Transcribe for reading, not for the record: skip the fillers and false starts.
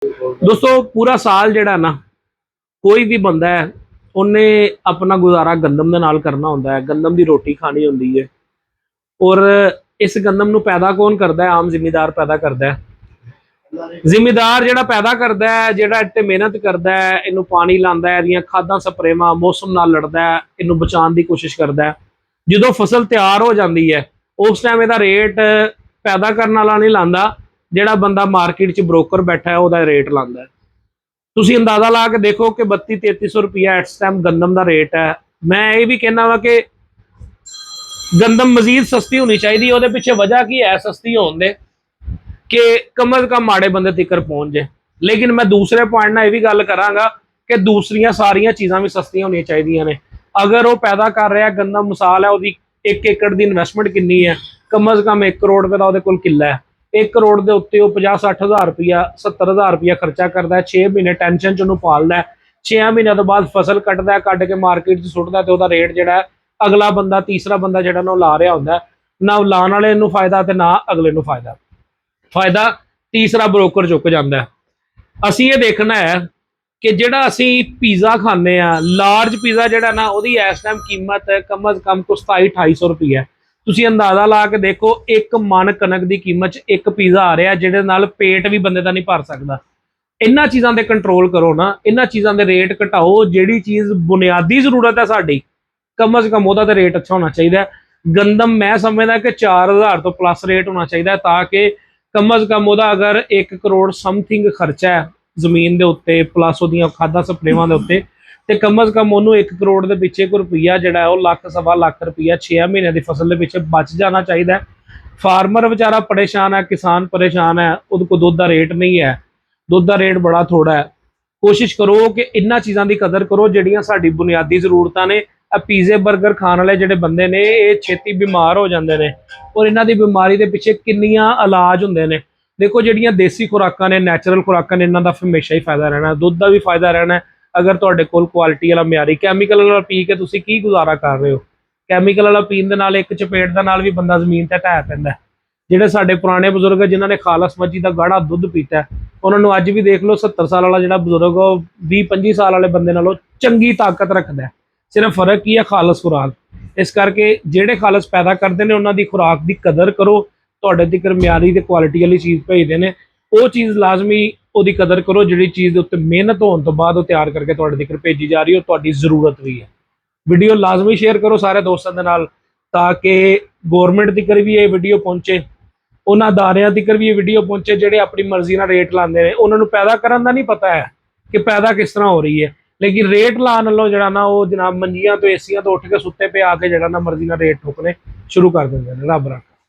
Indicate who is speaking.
Speaker 1: दोस्तों पूरा साल ਜਿਹੜਾ ਨਾ ਕੋਈ ਵੀ ਬੰਦਾ ਹੈ ਉਹਨੇ ਆਪਣਾ ਗੁਜ਼ਾਰਾ ਗੰਦਮ ਦੇ ਨਾਲ ਕਰਨਾ ਹੁੰਦਾ ਹੈ, ਗੰਦਮ ਦੀ ਰੋਟੀ ਖਾਣੀ ਹੁੰਦੀ ਹੈ। ਔਰ ਇਸ ਗੰਦਮ ਨੂੰ ਪੈਦਾ ਕੌਣ ਕਰਦਾ ਹੈ? ਆਮ ਜ਼ਿਮੀਦਾਰ ਪੈਦਾ ਕਰਦਾ ਹੈ। ਜ਼ਿਮੀਦਾਰ ਜਿਹੜਾ ਪੈਦਾ ਕਰਦਾ ਹੈ, ਜਿਹੜਾ ਇੱਥੇ ਮਿਹਨਤ ਕਰਦਾ ਹੈ, ਇਹਨੂੰ ਪਾਣੀ ਲਾਉਂਦਾ ਹੈ, ਇਹਦੀਆਂ ਖਾਦਾਂ ਸਪਰੇਵਾਂ, ਮੌਸਮ ਨਾਲ ਲੜਦਾ ਹੈ, ਇਹਨੂੰ ਬਚਾਉਣ ਦੀ ਕੋਸ਼ਿਸ਼ ਕਰਦਾ ਹੈ। ਜਦੋਂ ਫਸਲ ਤਿਆਰ ਹੋ ਜਾਂਦੀ ਹੈ ਉਸ ਟਾਈਮ ਇਹਦਾ ਰੇਟ ਪੈਦਾ ਕਰਨ ਵਾਲਾ ਨਹੀਂ ਲਾਉਂਦਾ, ਜਿਹੜਾ ਬੰਦਾ ਮਾਰਕੀਟ 'ਚ ਬ੍ਰੋਕਰ ਬੈਠਾ ਹੈ ਉਹਦਾ ਰੇਟ ਲਾਉਂਦਾ ਹੈ। ਤੁਸੀਂ ਅੰਦਾਜ਼ਾ ਲਾ ਕੇ ਦੇਖੋ ਕਿ 32-3300 ਰੁਪਇਆ ਇਸ ਟਾਈਮ ਗੰਦਮ ਦਾ ਰੇਟ ਹੈ। ਮੈਂ ਇਹ ਵੀ ਕਹਿਣਾ ਵਾ ਕਿ ਗੰਦਮ ਮਜ਼ੀਦ ਸਸਤੀ ਹੋਣੀ ਚਾਹੀਦੀ। ਉਹਦੇ ਪਿੱਛੇ ਵਜ੍ਹਾ ਕੀ ਹੈ ਸਸਤੀ ਹੋਣ ਦੇ? ਕਿ ਕਮ ਅਜ਼ ਕਮ ਮਾੜੇ ਬੰਦੇ ਤੱਕ ਪਹੁੰਚ ਜਾਏ। ਲੇਕਿਨ ਮੈਂ ਦੂਸਰੇ ਪੁਆਇੰਟ ਨਾਲ ਇਹ ਵੀ ਗੱਲ ਕਰਾਂਗਾ ਕਿ ਦੂਸਰੀਆਂ ਸਾਰੀਆਂ ਚੀਜ਼ਾਂ ਵੀ ਸਸਤੀਆਂ ਹੋਣੀਆਂ ਚਾਹੀਦੀਆਂ ਨੇ। ਅਗਰ ਉਹ ਪੈਦਾ ਕਰ ਰਿਹਾ ਗੰਦਮ, ਮਿਸਾਲ ਹੈ ਉਹਦੀ 1 ਏਕੜ ਦੀ ਇਨਵੈਸਟਮੈਂਟ ਕਿੰਨੀ ਹੈ? ਕਮ ਅਜ਼ ਕਮ 1 ਕਰੋੜ ਰੁਪਏ ਦਾ ਉਹਦੇ ਕੋਲ ਕਿੱਲਾ ਹੈ। 1 ਕਰੋੜ ਦੇ ਉੱਤੇ ਉਹ 50-60 ਹਜ਼ਾਰ ਰੁਪਇਆ, 70 ਹਜ਼ਾਰ ਰੁਪਇਆ ਖਰਚਾ ਕਰਦਾ ਹੈ। 6 ਮਹੀਨੇ ਟੈਨਸ਼ਨ 'ਚ ਉਹਨੂੰ ਪਾਲਦਾ ਹੈ। 6 ਮਹੀਨਿਆਂ ਤੋਂ ਬਾਅਦ ਫਸਲ ਕੱਢਦਾ ਹੈ, ਕੱਢ ਕੇ ਮਾਰਕੀਟ 'ਚ ਸੁੱਟਦਾ ਤੇ ਉਹਦਾ ਰੇਟ ਜਿਹੜਾ ਅਗਲਾ ਬੰਦਾ, ਤੀਸਰਾ ਬੰਦਾ ਜਿਹੜਾ ਨਾ ਉਹ ਲਾ ਰਿਹਾ ਹੁੰਦਾ, ਨਾ ਲਾਉਣ ਵਾਲੇ ਨੂੰ ਫਾਇਦਾ ਤੇ ਨਾ ਅਗਲੇ ਨੂੰ ਫਾਇਦਾ ਤੀਸਰਾ ਬ੍ਰੋਕਰ ਚੁੱਕ ਜਾਂਦਾ। ਅਸੀਂ ਇਹ ਦੇਖਣਾ ਹੈ ਕਿ ਜਿਹੜਾ ਅਸੀਂ ਪੀਜ਼ਾ ਖਾਂਦੇ ਆ, ਲਾਰਜ ਪੀਜ਼ਾ ਜਿਹੜਾ ਨਾ ਉਹਦੀ ਇਸ ਟਾਈਮ ਕੀਮਤ ਕਮ ਅਜ਼ ਕਮ 27-2800 ਰੁਪਈਆ। ਤੁਸੀਂ ਅੰਦਾਜ਼ਾ ਲਾ ਕੇ ਦੇਖੋ, 1 ਮਣ ਕਣਕ ਦੀ ਕੀਮਤ 'ਚ 1 ਪੀਜ਼ਾ ਆ ਰਿਹਾ, ਜਿਹਦੇ ਨਾਲ ਪੇਟ ਵੀ ਬੰਦੇ ਦਾ ਨਹੀਂ ਭਰ ਸਕਦਾ। ਇਹਨਾਂ ਚੀਜ਼ਾਂ ਤੇ ਕੰਟਰੋਲ ਕਰੋ ਨਾ, ਇਹਨਾਂ ਚੀਜ਼ਾਂ ਦੇ ਰੇਟ ਘਟਾਓ। ਜਿਹੜੀ ਚੀਜ਼ ਬੁਨਿਆਦੀ ਜ਼ਰੂਰਤ ਹੈ ਸਾਡੀ, ਕਮ ਅਜ਼ ਕਮ ਉਹਦਾ ਤੇ ਰੇਟ ਅੱਛਾ ਹੋਣਾ ਚਾਹੀਦਾ। ਗੰਦਮ ਮੈਂ ਸਮਝਦਾ ਕਿ 4000 ਤੋਂ ਪਲੱਸ ਰੇਟ ਹੋਣਾ ਚਾਹੀਦਾ, ਤਾਂ ਕਿ ਕਮ ਅਜ਼ ਕਮ ਉਹਦਾ ਅਗਰ 1 ਕਰੋੜ ਸਮਥਿੰਗ ਖਰਚਾ ਹੈ ਜ਼ਮੀਨ ਦੇ ਉੱਤੇ, ਪਲੱਸ ਉਹਦੀਆਂ ਖਾਦਾਂ ਸਪਰੇਵਾਂ ਦੇ ਉੱਤੇ, ਤੇ ਕਮ ਅਜ਼ ਕਮ ਉਹਨੂੰ 1 ਕਰੋੜ ਦੇ ਪਿੱਛੇ ਕੋਈ ਰੁਪਈਆ ਜਿਹੜਾ ਉਹ ਲੱਖ ਸਵਾ ਲੱਖ ਰੁਪਈਆ 6 ਮਹੀਨਿਆਂ ਦੀ ਫਸਲ ਦੇ ਪਿੱਛੇ ਬਚ ਜਾਣਾ ਚਾਹੀਦਾ। ਫਾਰਮਰ ਵਿਚਾਰਾ ਪਰੇਸ਼ਾਨ ਹੈ, ਕਿਸਾਨ ਪਰੇਸ਼ਾਨ ਹੈ, ਉਹਦੇ ਕੋਲ ਦੁੱਧ ਦਾ ਰੇਟ ਨਹੀਂ ਹੈ, ਦੁੱਧ ਦਾ ਰੇਟ ਬੜਾ ਥੋੜਾ ਹੈ। ਕੋਸ਼ਿਸ਼ ਕਰੋ ਕਿ ਇਹਨਾਂ ਚੀਜ਼ਾਂ ਦੀ ਕਦਰ ਕਰੋ ਜਿਹੜੀਆਂ ਸਾਡੀ ਬੁਨਿਆਦੀ ਜ਼ਰੂਰਤਾਂ ਨੇ। ਪੀਜ਼ੇ ਬਰਗਰ ਖਾਣ ਵਾਲੇ ਜਿਹੜੇ ਬੰਦੇ ਨੇ ਇਹ ਛੇਤੀ ਬਿਮਾਰ ਹੋ ਜਾਂਦੇ ਨੇ, ਔਰ ਇਹਨਾਂ ਦੀ ਬਿਮਾਰੀ ਦੇ ਪਿੱਛੇ ਕਿੰਨੀਆਂ ਇਲਾਜ ਹੁੰਦੇ ਨੇ। ਦੇਖੋ ਜਿਹੜੀਆਂ ਦੇਸੀ ਖੁਰਾਕਾਂ ਨੇ, ਨੈਚੁਰਲ ਖੁਰਾਕਾਂ ਨੇ, ਇਹਨਾਂ ਦਾ ਹਮੇਸ਼ਾ ਹੀ ਫਾਇਦਾ ਰਹਿਣਾ। ਦੁੱਧ ਦਾ ਵੀ ਫਾਇਦਾ ਰਹਿਣਾ ਅਗਰ ਤੁਹਾਡੇ ਕੋਲ ਕੁਆਲਿਟੀ ਵਾਲਾ ਮਿਆਰੀ। ਕੈਮੀਕਲ ਵਾਲਾ ਪੀ ਕੇ ਤੁਸੀਂ ਕੀ ਗੁਜ਼ਾਰਾ ਕਰ ਰਹੇ ਹੋ? ਕੈਮੀਕਲ ਵਾਲਾ ਪੀਣ ਦੇ ਨਾਲ ਇੱਕ ਚਪੇਟ ਦਾ ਨਾਲ ਵੀ ਬੰਦਾ ਜ਼ਮੀਨ ਤੇ ਢਹਿ ਪੈਂਦਾ। ਜਿਹੜੇ ਸਾਡੇ ਪੁਰਾਣੇ ਬਜ਼ੁਰਗ ਜਿਨ੍ਹਾਂ ਨੇ ਖਾਲਸ ਮੱਝੀ ਦਾ ਗਾੜਾ ਦੁੱਧ ਪੀਤਾ, ਉਹਨਾਂ ਨੂੰ ਅੱਜ ਵੀ ਦੇਖ ਲਓ 70 ਸਾਲ ਵਾਲਾ ਜਿਹੜਾ ਬਜ਼ੁਰਗ ਉਹ 20-25 ਸਾਲ ਵਾਲੇ ਬੰਦੇ ਨਾਲੋਂ ਚੰਗੀ ਤਾਕਤ ਰੱਖਦਾ। ਸਿਰਫ ਫਰਕ ਕੀ ਹੈ? ਖਾਲਸ ਖੁਰਾਕ। ਇਸ ਕਰਕੇ ਜਿਹੜੇ ਖਾਲਸ ਪੈਦਾ ਕਰਦੇ ਨੇ ਉਹਨਾਂ ਦੀ ਖੁਰਾਕ ਦੀ ਕਦਰ ਕਰੋ। ਤੁਹਾਡੇ ਤੱਕ ਮਿਆਰੀ ਤੇ ਕੁਆਲਿਟੀ ਵਾਲੀ ਚੀਜ਼ ਭੇਜਦੇ ਨੇ, ਉਹ ਚੀਜ਼ ਲਾਜ਼ਮੀ ਉਹਦੀ ਕਦਰ ਕਰੋ ਜਿਹੜੀ ਚੀਜ਼ ਦੇ ਉੱਤੇ ਮਿਹਨਤ ਹੋਣ ਤੋਂ ਬਾਅਦ ਉਹ ਤਿਆਰ ਕਰਕੇ ਤੁਹਾਡੇ ਤੱਕ ਭੇਜੀ ਜਾ ਰਹੀ ਹੈ, ਤੁਹਾਡੀ ਜ਼ਰੂਰਤ ਵੀ ਹੈ। ਵੀਡੀਓ ਲਾਜ਼ਮੀ ਸ਼ੇਅਰ ਕਰੋ ਸਾਰੇ ਦੋਸਤਾਂ ਦੇ ਨਾਲ, ਤਾਂ ਕਿ ਗੌਰਮੈਂਟ ਤੱਕ ਵੀ ਇਹ ਵੀਡੀਓ ਪਹੁੰਚੇ, ਉਹਨਾਂ ਅਦਾਰਿਆਂ ਤੱਕ ਵੀ ਇਹ ਵੀਡੀਓ ਪਹੁੰਚੇ ਜਿਹੜੇ ਆਪਣੀ ਮਰਜ਼ੀ ਨਾਲ ਰੇਟ ਲਾਉਂਦੇ ਨੇ। ਉਹਨਾਂ ਨੂੰ ਪੈਦਾ ਕਰਨ ਦਾ ਨਹੀਂ ਪਤਾ ਹੈ ਕਿ ਪੈਦਾ ਕਿਸ ਤਰ੍ਹਾਂ ਹੋ ਰਹੀ ਹੈ, ਲੇਕਿਨ ਰੇਟ ਲਾਉਣ ਨਾਲੋਂ ਜਿਹੜਾ ਨਾ ਉਹ ਜਨਾਬ ਮੰਜੀਆਂ ਤੋਂ, ਏਸੀਆਂ ਤੋਂ ਉੱਠ ਕੇ ਸੁੱਤੇ ਪਏ ਆ ਕੇ ਜਿਹੜਾ ਨਾ ਮਰਜ਼ੀ ਨਾਲ ਰੇਟ ਠੋਕਣੇ ਸ਼ੁਰੂ ਕਰ ਦਿੰਦੇ ਨੇ। ਰੱਬ ਰੱਖਾ।